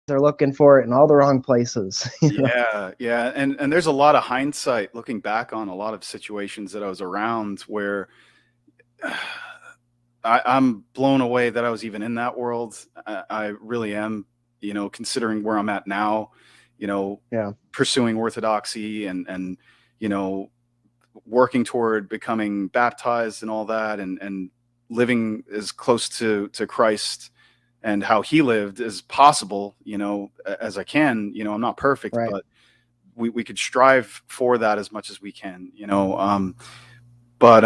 They're looking for it in all the wrong places. Yeah, yeah, and there's a lot of hindsight looking back on a lot of situations that I was around where I'm blown away that I was even in that world. I really am, considering where I'm at now, you know, Yeah. pursuing orthodoxy and you know, working toward becoming baptized and all that, and living as close to Christ and how he lived as possible, as I can. I'm not perfect, Right. but we could strive for that as much as we can, but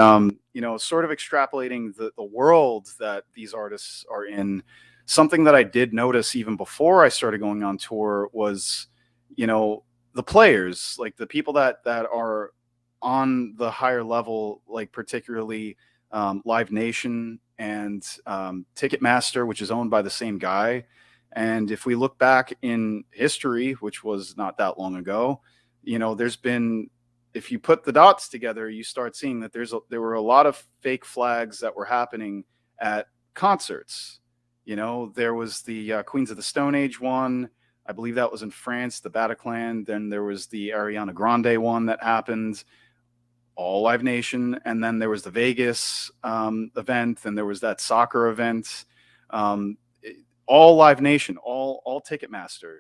sort of extrapolating the world that these artists are in, something that I did notice even before I started going on tour was, the players, like the people that are on the higher level, like particularly Live Nation and Ticketmaster, which is owned by the same guy. And if we look back in history, which was not that long ago, there's been, if you put the dots together, you start seeing that there were a lot of fake flags that were happening at concerts. There was the Queens of the Stone Age one. I believe that was in France, the Bataclan. Then there was the Ariana Grande one that happened, all Live Nation. And then there was the Vegas event. Then there was that soccer event, all Live Nation, all Ticketmaster.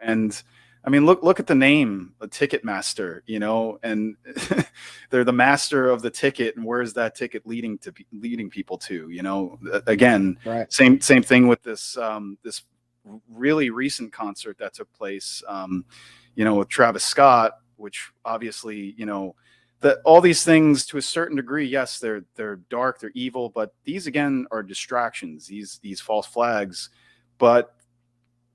And I mean, look at the name, a Ticketmaster, and they're the master of the ticket, and where is that ticket leading people to? Again, Right. same thing with this really recent concert that took place, with Travis Scott, which obviously, that all these things to a certain degree, yes, they're dark, they're evil, but these again are distractions, these false flags. But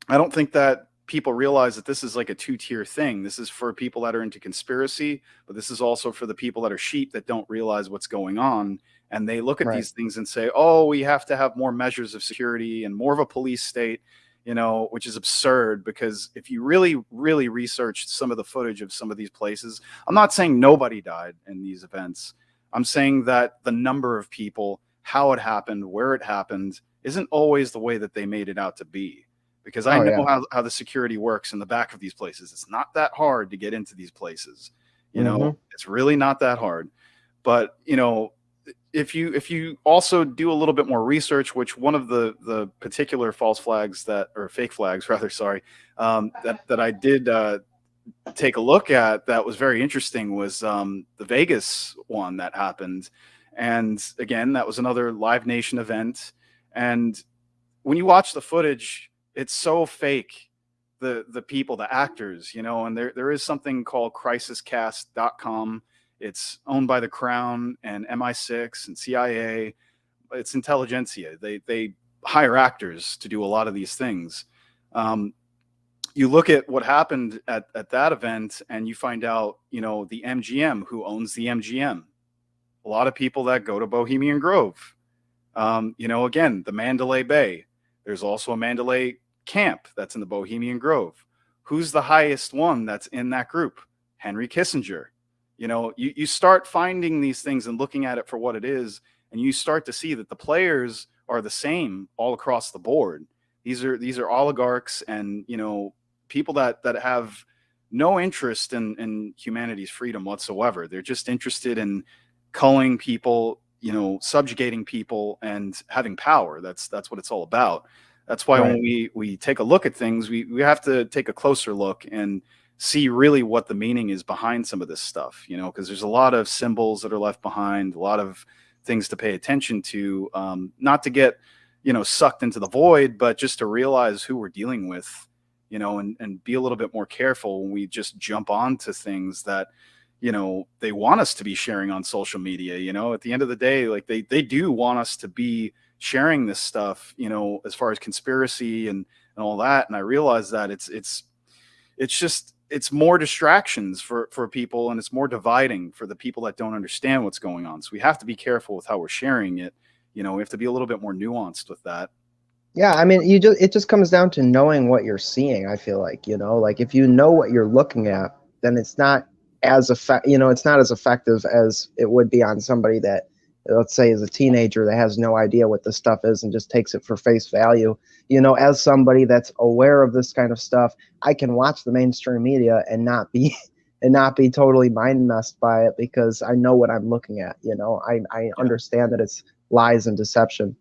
I don't think that people realize that this is like a two-tier thing. This is for people that are into conspiracy, but this is also for the people that are sheep that don't realize what's going on. And they look at Right. these things and say, oh, we have to have more measures of security and more of a police state, which is absurd, because if you really, really research some of the footage of some of these places, I'm not saying nobody died in these events. I'm saying that the number of people, how it happened, where it happened, isn't always the way that they made it out to be. Because I Oh know yeah. how the security works in the back of these places. It's not that hard to get into these places. Hmm. It's really not that hard. But, if you also do a little bit more research, which one of the particular false flags or fake flags rather, sorry, that I did take a look at that was very interesting was the Vegas one that happened. And again, that was another Live Nation event. And when you watch the footage, it's so fake. The people, the actors, and there is something called crisiscast.com. It's owned by the Crown and MI6 and CIA. It's intelligentsia. They hire actors to do a lot of these things. You look at what happened at that event, and you find out, the MGM, who owns the MGM. A lot of people that go to Bohemian Grove. Again, the Mandalay Bay. There's also a Mandalay camp that's in the Bohemian Grove. Who's the highest one that's in that group? Henry Kissinger. You start finding these things and looking at it for what it is, and you start to see that the players are the same all across the board. These are oligarchs and, people that have no interest in humanity's freedom whatsoever. They're just interested in culling people, subjugating people and having power. That's what it's all about. That's why Right. when we take a look at things, we have to take a closer look and see really what the meaning is behind some of this stuff, because there's a lot of symbols that are left behind, a lot of things to pay attention to, not to get, sucked into the void, but just to realize who we're dealing with, and be a little bit more careful when we just jump onto things that, they want us to be sharing on social media. At the end of the day, like they do want us to be sharing this stuff, as far as conspiracy and all that. And I realize that it's more distractions for people, and it's more dividing for the people that don't understand what's going on. So we have to be careful with how we're sharing it. We have to be a little bit more nuanced with that. Yeah, I mean, it just comes down to knowing what you're seeing. I feel like, like if you know what you're looking at, then it's not as it's not as effective as it would be on somebody that let's say, is a teenager that has no idea what this stuff is and just takes it for face value. You know, as somebody that's aware of this kind of stuff, I can watch the mainstream media and not be and not be totally mind messed by it because I know what I'm looking at. You know, I Yeah. understand that it's lies and deception.